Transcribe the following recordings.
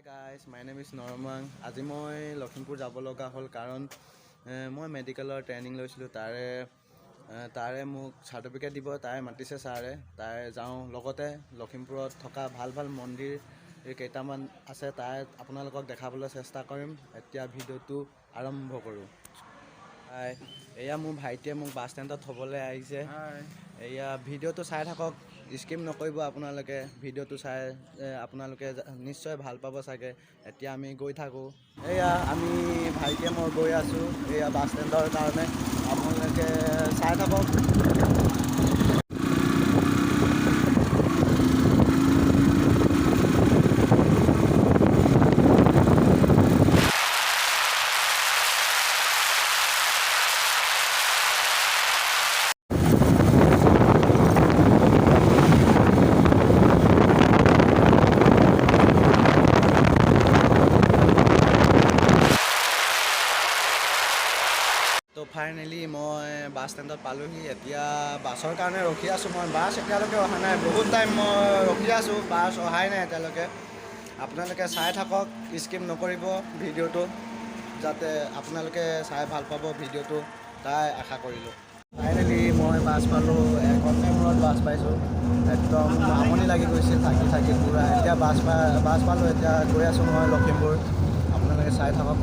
guys, my name is Normang. আজি মই লখিমপুৰ যাব লগা হ'ল কাৰণ মই মেডিকেলৰ ট্ৰেইনিং লৈছিলোঁ তাৰে মোক চাৰ্টিফিকেট দিব তাই মাতিছে ছাৰে তাই যাওঁ লগতে লখিমপুৰত থকা ভাল মন্দিৰ কেইটামান আছে তাই আপোনালোকক দেখাবলৈ চেষ্টা কৰিম এতিয়া ভিডিঅ'টো আৰম্ভ কৰোঁ এয়া মোৰ ভাইটিয়ে মোক বাছ ষ্টেণ্ডত থ'বলৈ আহিছে এয়া ভিডিঅ'টো চাই থাকক স্কিপ নকৰিব আপোনালোকে ভিডিঅ'টো চাই আপোনালোকে নিশ্চয় ভাল পাব চাগে এতিয়া আমি গৈ থাকোঁ এয়া আমি ভাইটিয়ে মই গৈ আছোঁ এয়া বাছ ষ্টেণ্ডৰ কাৰণে আপোনালোকে চাই থাকক তো ফাইনেলি মই বাছ ষ্টেণ্ডত পালোঁহি এতিয়া বাছৰ কাৰণে ৰখি আছোঁ মই বাছ এতিয়ালৈকে অহা নাই বহুত টাইম মই ৰখি আছোঁ বাছ অহাই নাই এতিয়ালৈকে আপোনালোকে চাই থাকক স্কিপ নকৰিব ভিডিঅ'টো যাতে আপোনালোকে চাই ভাল পাব ভিডিঅ'টো তাই আশা কৰিলোঁ ফাইনেলি মই বাছ পালোঁ এঘণ্টাৰ মূৰত বাছ পাইছোঁ একদম আমনি লাগি গৈছিল থাকি পূৰা এতিয়া বাছ পালোঁ এতিয়া গৈ আছোঁ মই লখিমপুৰ আপোনালোকে চাই থাকক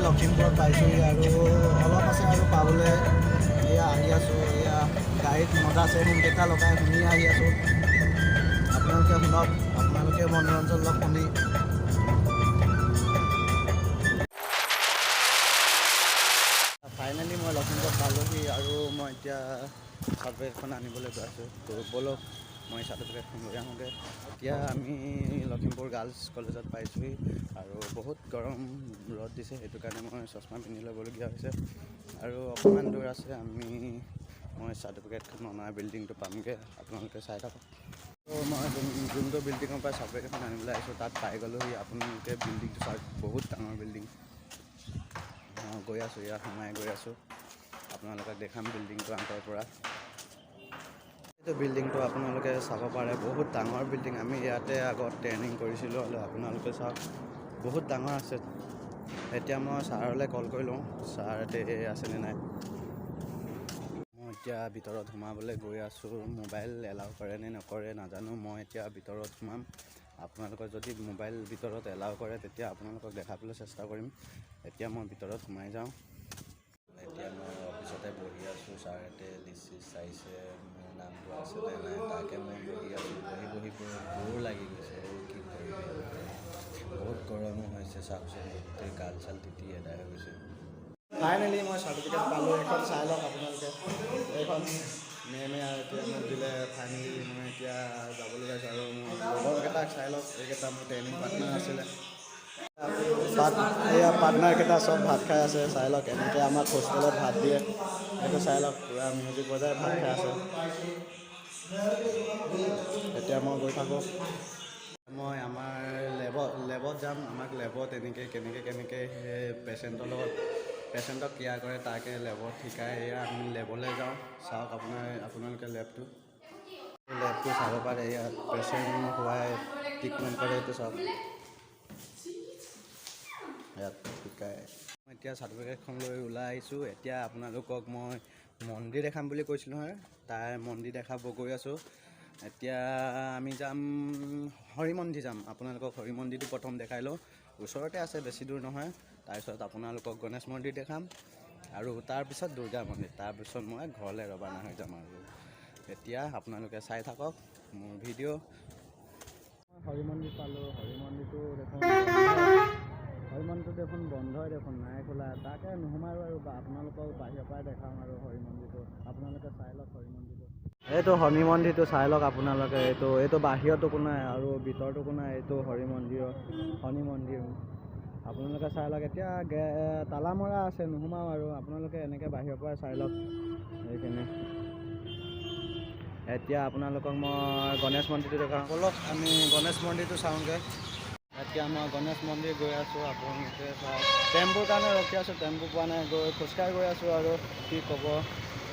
লখিমপুৰত পাইছোঁহি আৰু অলপ আছে আৰু পাবলৈ এয়া আহি আছোঁ এয়া গাড়ীত মজা আছে হোমকেইটা লগাই শুনি আহি আছোঁ আপোনালোকে শুনক আপোনালোকে মনোৰঞ্জন লওক শুনি ফাইনেলি মই লখিমপুৰত পালোঁহি আৰু মই এতিয়া চাৰ্টিফিকেটখন আনিবলৈ গৈ আছোঁ তো ব'লক মই চাৰ্টিফিকেটখন লৈ আহোঁগৈ এতিয়া আমি লখিমপুৰ গাৰ্লছ কলেজত পাইছোঁহি আৰু বহুত গৰম ৰ'দ দিছে সেইটো কাৰণে মই চশমা পিন্ধি ল'বলগীয়া হৈছে আৰু অকণমান দূৰ আছে মই চাৰ্টিফিকেটখন অনা বিল্ডিংটো পামগৈ আপোনালোকে চাই থাকক তো মই যোনটো বিল্ডিঙৰ পৰা চাৰ্টিফিকেটখন আনিবলৈ আহিছোঁ তাত পাই গ'লোহি আপোনালোকে বিল্ডিংটো চাওক বহুত ডাঙৰ বিল্ডিং গৈ আছোঁ ইয়াত সোমাই গৈ আছোঁ আপোনালোকক দেখাম বিল্ডিংটো আগৰ পৰা এইটো বিল্ডিংটো আপোনালোকে চাব পাৰে বহুত ডাঙৰ বিল্ডিং আমি ইয়াতে আগত ট্ৰেইনিং কৰিছিলোঁ হ'লে আপোনালোকে চাওক বহুত ডাঙৰ আছে এতিয়া মই ছাৰলৈ কল কৰি লওঁ ছাৰ ইয়াতে আছেনে নাই মই এতিয়া ভিতৰত সোমাবলৈ গৈ আছোঁ মোবাইল এলাউ কৰে নে নকৰে নাজানো মই এতিয়া ভিতৰত সোমাম আপোনালোকৰ যদি মোবাইল ভিতৰত এলাউ কৰে তেতিয়া আপোনালোকক দেখাবলৈ চেষ্টা কৰিম এতিয়া মই ভিতৰত সোমাই যাওঁ এতিয়া মই অফিচতে বহি আছোঁ ছাৰ ইয়াতে লিষ্ট চাইছে মোৰ নামটো আছেনে নাই তাকে মই বহি আছোঁ বহি বৰ লাগি গৈছে কি কৰিবি বহুত গৰমো হৈছে চাওকচোন গোটেই গাল চাল তিতি এদাই হৈ গৈছে ফাইনেলি মই চাৰ্টিফিকেট পালোঁ এইখন চাই লওক আপোনালোকে এইখন মেমে এতিয়া মোক দিলে ফাইনেলি মই এতিয়া যাবলৈ গৈছোঁ আৰু মোৰ লগৰকেইটাক চাই লওক এইকেইটা মোৰ ট্ৰেইনিং পাৰ্টনাৰ আছিলে এয়া পাৰ্টনাৰকেইটা চব ভাত খাই আছে চাই লওক এনেকৈ আমাক হোষ্টেলত ভাত দিয়ে সেইটো চাই লওক পূৰা মিউজিক বজাই ভাত খাই আছে এতিয়া মই গৈ থাকোঁ মই আমাৰ লেবত যাম আমাক লেবত কেনেকৈ পেচেণ্টক কেয়াৰ কৰে তাকে লেবত শিকাই এয়া আমি লেবলৈ যাওঁ চাওক আপোনালোকে লেবটো চাব পাৰে ইয়াত পেচেণ্ট হোৱাই ট্ৰিটমেণ্ট কৰে এইটো চাওক ইয়াত শিকায় মই এতিয়া চাৰ্টিফিকেটখন লৈ ওলাই আহিছোঁ এতিয়া আপোনালোকক মই মন্দিৰ দেখাম বুলি কৈছিলোঁ নহয় তাৰ মন্দিৰ দেখাব গৈ আছোঁ এতিয়া আমি যাম হৰি মন্দিৰ যাম আপোনালোকক হৰি মন্দিৰটো প্ৰথম দেখাই লওঁ ওচৰতে আছে বেছি দূৰ নহয় তাৰপিছত আপোনালোকক গণেশ মন্দিৰ দেখাম আৰু তাৰপিছত দুৰ্গা মন্দিৰ তাৰপিছত মই ঘৰলৈ ৰৱানা হৈ যাম আৰু এতিয়া আপোনালোকে চাই থাকক মোৰ ভিডিঅ' হৰি মন্দিৰ পালোঁ হৰি মন্দিৰটো দেখোন বন্ধই দেখোন নাই খোলা তাকে নোসোমাওঁ আৰু আপোনালোকক বাহিৰৰ পৰাই দেখাম আৰু হৰি মন্দিৰটো আপোনালোকে চাই লওক হৰি মন্দিৰটো এইটো হৰি মন্দিৰটো চাই লওক আপোনালোকে এইটো বাহিৰতো একো নাই আৰু ভিতৰতো একো নাই এইটো শনি মন্দিৰ আপোনালোকে চাই লওক এতিয়া তালা মৰা আছে নোসোমাওঁ আৰু আপোনালোকে এনেকৈ বাহিৰৰ পৰাই চাই লওক এইখিনি এতিয়া আপোনালোকক মই গণেশ মন্দিৰটো দেখাওঁ। ব'লক আমি গণেশ মন্দিৰটো চাওঁগৈ। এতিয়া মই গণেশ মন্দিৰ গৈ আছোঁ, আপোনালোকে চাওক। টেম্পুৰ কাৰণে ৰখি আছোঁ, টেম্পু পোৱা নাই, খোজকাঢ়ি গৈ আছোঁ আৰু কি ক'ব,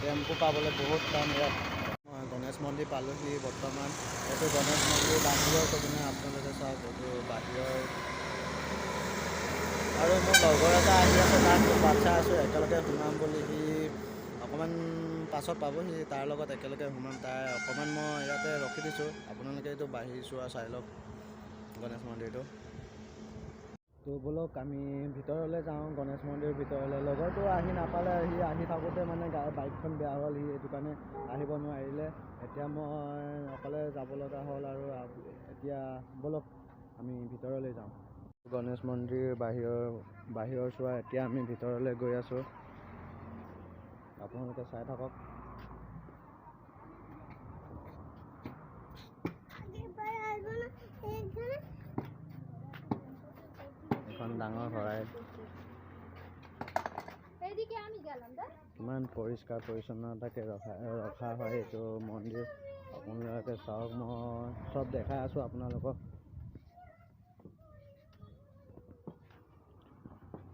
টেম্পু পাবলৈ বহুত টান ইয়াত। মই গণেশ মন্দিৰ পালোঁহি বৰ্তমান। এইটো গণেশ মন্দিৰ বাহিৰৰ পিনে আপোনালোকে চাওক, এইটো বাহিৰৰ। আৰু মোৰ লগৰ এটা আহি আছে, তাক বাট চাই আছোঁ, একেলগে সোমাম বুলি। সি অকণমান পাছত পাবহি, তাৰ লগত একেলগে সোমাম। তাৰ অকণমান মই ইয়াতে ৰখি দিছোঁ, আপোনালোকে এইটো বাহিৰ চোৱা চাই লওক গণেশ মন্দিৰটো। তো ব'লক আমি ভিতৰলৈ যাওঁ, গণেশ মন্দিৰৰ ভিতৰলৈ। লগৰটো আহি নাপালে, সি আহি থাকোঁতে মানে বাইকখন বেয়া হ'ল, সি সেইটো কাৰণে আহিব নোৱাৰিলে। এতিয়া মই অকলে যাব লগা হ'ল আৰু এতিয়া ব'লক আমি ভিতৰলৈ যাওঁ। গণেশ মন্দিৰ বাহিৰৰ চোৱা, এতিয়া আমি ভিতৰলৈ গৈ আছোঁ, আপোনালোকে চাই থাকক। এখন ডাঙৰ শৰাই, কিমান পৰিষ্কাৰ পৰিচ্ছন্নতাকৈ ৰখা হয় এইটো মন্দিৰ। আপোনালোকে চাওক, মই চব দেখাই আছোঁ আপোনালোকক।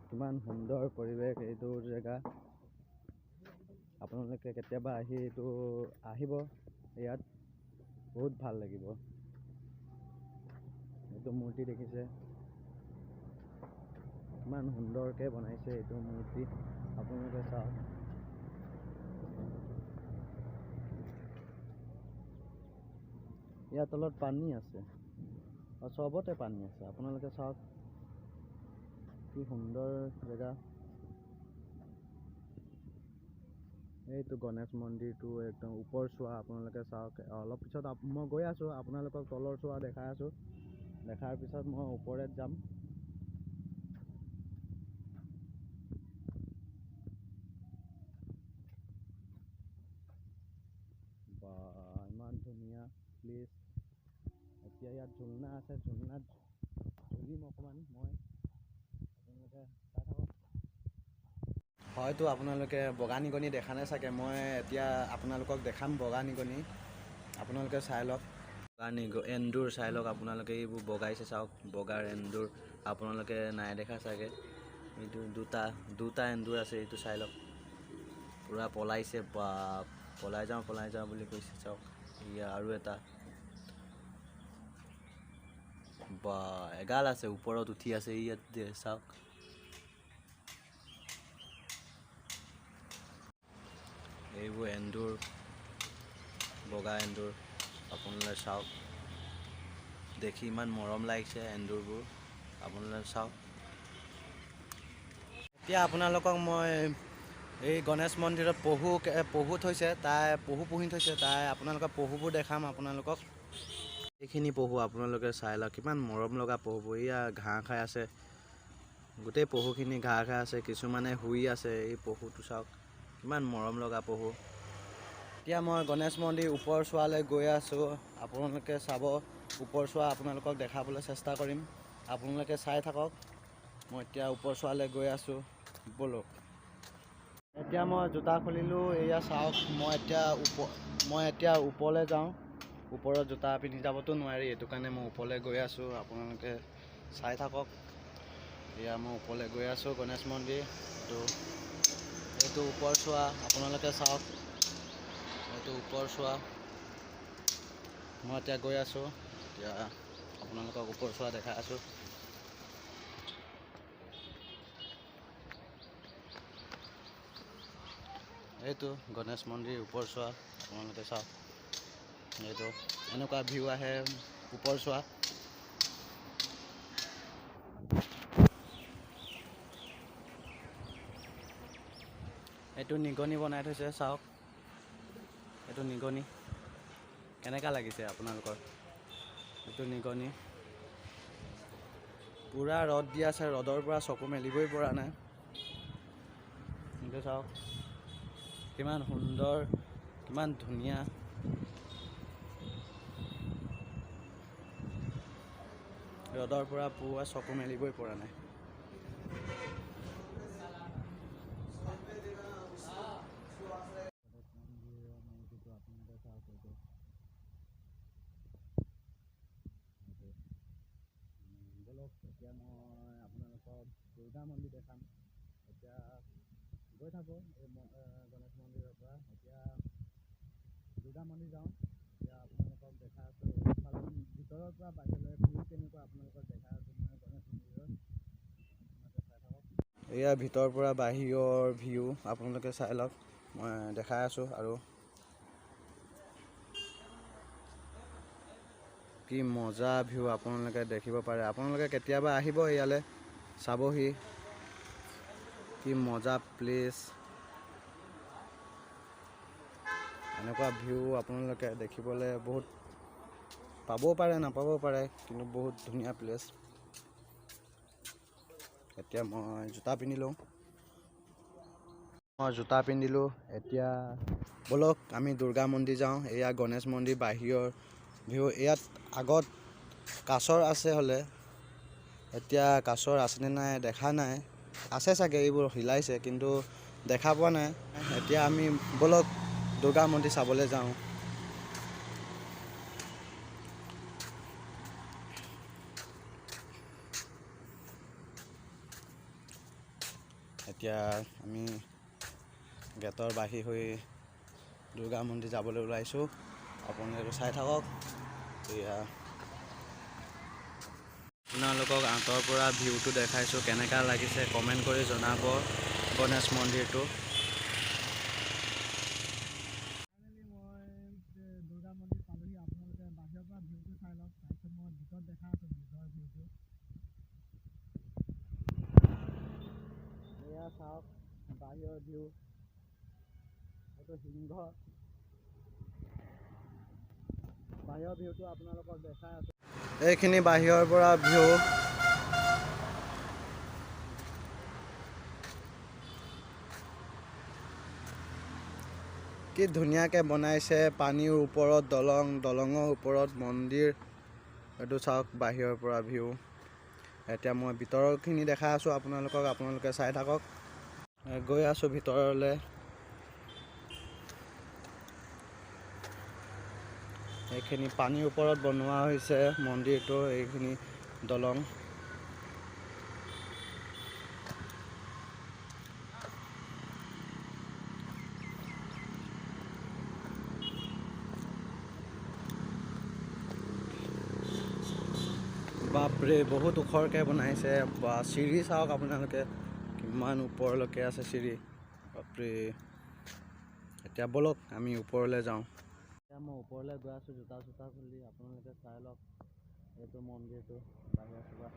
কিমান সুন্দৰ পৰিৱেশ এইটো জেগা। আপোনালোকে কেতিয়াবা আহি আহিব ইয়াত, বহুত ভাল লাগিব। এইটো মূৰ্তি দেখিছে, কিমান সুন্দৰকৈ বনাইছে এইটো মূৰ্তি, আপোনালোকে চাওক। ইয়াৰ তলত পানী আছে, আৰু চবতে পানী আছে, আপোনালোকে চাওক কি সুন্দৰ জেগা। এইটো গণেশ মন্দিৰটো একদম ওপৰ চোৱা, আপোনালোকে চাওক। অলপ পিছত মই গৈ আছোঁ, আপোনালোকক তলৰ চোৱা দেখাই আছোঁ। দেখাৰ পিছত মই ওপৰত যাম। বা ইমান ধুনীয়া প্লেচ। এতিয়া ইয়াত ঝুলনা আছে, ঝুলনাত ঝুলিম অকণমান মই, আপোনালোকে চাই থাকক। হয়তো আপোনালোকে বগা নিগনি দেখা নাই চাগে, মই এতিয়া আপোনালোকক দেখাম বগা নিগনি, আপোনালোকে চাই লওক। এন্দুৰ চাই লওক আপোনালোকে, এইবোৰ বগাইছে চাওক, বগাৰ এন্দুৰ আপোনালোকে নাই দেখা চাগে। এইটো দুটা এন্দুৰ আছে, এইটো চাই লওক, পূৰা পলাইছে। বা পলাই যাওঁ বুলি কৈছে চাওক। ইয়া আৰু এটা, বা এগাল আছে, ওপৰত উঠি আছে ইয়াত চাওক। এইবোৰ এন্দুৰ, বগা এন্দুৰ, আপোনালোকে চাওক। দেখি ইমান মৰম লাগিছে এন্দুৰবোৰ, আপোনালোকে চাওক। এতিয়া আপোনালোকক মই এই গণেশ মন্দিৰত পহু থৈছে, পহু পুহি থৈছে, আপোনালোকক পহুবোৰ দেখাম আপোনালোকক। এইখিনি পহু আপোনালোকে চাই লওক, কিমান মৰম লগা পহুবোৰ। এয়া ঘাঁহ খাই আছে, গোটেই পহুখিনি ঘাঁহ খাই আছে, কিছুমানে শুই আছে। এই পহুটো চাওক, কিমান মৰম লগা পহু। এতিয়া মই গণেশ মন্দিৰ ওপৰ চোৱালৈ গৈ আছোঁ, আপোনালোকে চাব। ওপৰ চোৱা আপোনালোকক দেখাবলৈ চেষ্টা কৰিম, আপোনালোকে চাই থাকক। মই এতিয়া ওপৰ চোৱালৈ গৈ আছোঁ, ব'লক। এতিয়া মই জোতা খুলিলোঁ, এয়া চাওক। মই এতিয়া ওপৰলৈ যাওঁ। ওপৰত জোতা পিন্ধি যাবতো নোৱাৰি, এইটো কাৰণে মই ওপৰলৈ গৈ আছোঁ, আপোনালোকে চাই থাকক। এয়া মই ওপৰলৈ গৈ আছোঁ গণেশ মন্দিৰ। এইটো ওপৰ চোৱা, আপোনালোকে চাওক। এইটো ওপৰ চোৱা, মই এতিয়া গৈ আছোঁ। এতিয়া আপোনালোকক ওপৰ চোৱা দেখাই আছোঁ। এইটো গণেশ মন্দিৰ ওপৰ চোৱা, আপোনালোকে চাওক। এইটো এনেকুৱা ভিউ আহে ওপৰ চোৱা। এইটো নিগনি বনাই থৈছে চাওক, এইটো নিগনি। কেনেকুৱা লাগিছে আপোনালোকৰ? এইটো নিগনি। পূৰা ৰ'দ দি আছে, ৰ'দৰ পৰা চকু মেলিবই পৰা নাই। এইটো চাওক, কিমান সুন্দৰ, কিমান ধুনীয়া। ৰ'দৰ পৰা পুৰা চকু মেলিবই পৰা নাই। এতিয়া মই আপোনালোকক দুৰ্গা মন্দিৰ দেখাম। এতিয়া গৈ থাকোঁ এই গণেশ মন্দিৰৰ পৰা। এতিয়া দুৰ্গা মন্দিৰ যাওঁ। এতিয়া আপোনালোকক দেখাই আছোঁ ভিতৰৰ পৰা বাহিৰলৈ ভিউ কেনেকুৱা আপোনালোকক দেখাই আছোঁ মই গণেশ মন্দিৰৰ। এয়া ভিতৰৰ পৰা বাহিৰৰ ভিউ আপোনালোকে চাই লওক, মই দেখাই আছোঁ। আৰু কি মজা ভিউ আপোনালোকে দেখিব পাৰে। আপোনালোকে কেতিয়াবা আহিব ইয়ালৈ চাবহি, কি মজা প্লেচ। এনেকুৱা ভিউ আপোনালোকে দেখিবলৈ বহুত পাবও পাৰে নাপাবও পাৰে, কিন্তু বহুত ধুনীয়া প্লেচ। এতিয়া মই জোতা পিন্ধি লওঁ। মই জোতা পিন্ধিলোঁ। এতিয়া ব'লক আমি দুৰ্গা মন্দিৰ যাওঁ। এয়া গণেশ মন্দিৰ বাহিৰৰ ভিউ। ইয়াত আগত কাছৰ আছে হ'লে, এতিয়া কাছৰ আছেনে নাই দেখা নাই। আছে চাগে, এইবোৰ হিলাইছে কিন্তু দেখা পোৱা নাই। এতিয়া আমি ব'লক দুৰ্গা মন্দিৰ চাবলৈ যাওঁ। এতিয়া আমি গেটৰ বাহিৰ হৈ দুৰ্গা মন্দিৰ যাবলৈ ওলাইছোঁ। আপোনালোকে চাই থাকক। এয়া আপোনালোকক আঁতৰ পৰা ভিউটো দেখাইছোঁ, কেনেকুৱা লাগিছে কমেণ্ট কৰি জনাব গণেশ মন্দিৰটো। দুৰ্গা মন্দিৰ পালোহি। আপোনালোকে বাহিৰৰ পৰা ভিউটো চাই লওক, তাৰপিছত মই ভিতৰত দেখাই আছোঁ ভিতৰৰ ভিউটো। এয়া চাওক বাহিৰৰ ভিউ, এইটো সিংহ। বাহিৰৰ ভিউটো আপোনালোকক দেখাই আছোঁ। এইখিনি বাহিৰৰ পৰা ভিউ। কি ধুনীয়াকৈ বনাইছে, পানীৰ ওপৰত দলং, দলঙৰ ওপৰত মন্দিৰ। এইটো চাওক বাহিৰৰ পৰা ভিউ। এতিয়া মই ভিতৰৰখিনি দেখাই আছোঁ আপোনালোকক, আপোনালোকে চাই থাকক। গৈ আছোঁ ভিতৰলৈ। এইখিনি পানীৰ ওপৰত বনোৱা হৈছে মন্দিৰটো, এইখিনি দলং। বাপৰে বহুত ওখৰকৈ বনাইছে। বা চিৰি চাওক আপোনালোকে, কিমান ওপৰলৈকে আছে চিৰি। বাপৰে। এতিয়া ব'লক আমি ওপৰলৈ যাওঁ। এতিয়া মই ওপৰলৈ গৈ আছোঁ জোতা চোতা খুলি। আপোনালোকে চাই লওক এইটো মন্দিৰটো বাহিৰৰ পৰা।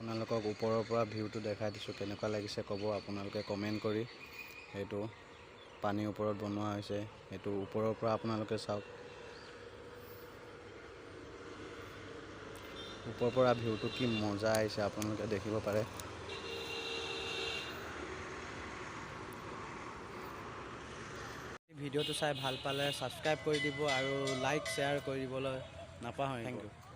আপোনালোকক ওপৰৰ পৰা ভিউটো দেখাই দিছোঁ, কেনেকুৱা লাগিছে ক'ব আপোনালোকে কমেণ্ট কৰি। এইটো পানীৰ ওপৰত বনোৱা হৈছে, এইটো ওপৰৰ পৰা আপোনালোকে চাওক। ওপৰৰ পৰা ভিউটো কি মজা আহিছে আপোনালোকে দেখিব পাৰে। ভিডিঅ'টো চাই ভাল পালে ছাবস্ক্ৰাইব কৰি দিব আৰু লাইক শ্বেয়াৰ কৰি দিবলৈ নাপাহৰিব। Thank U.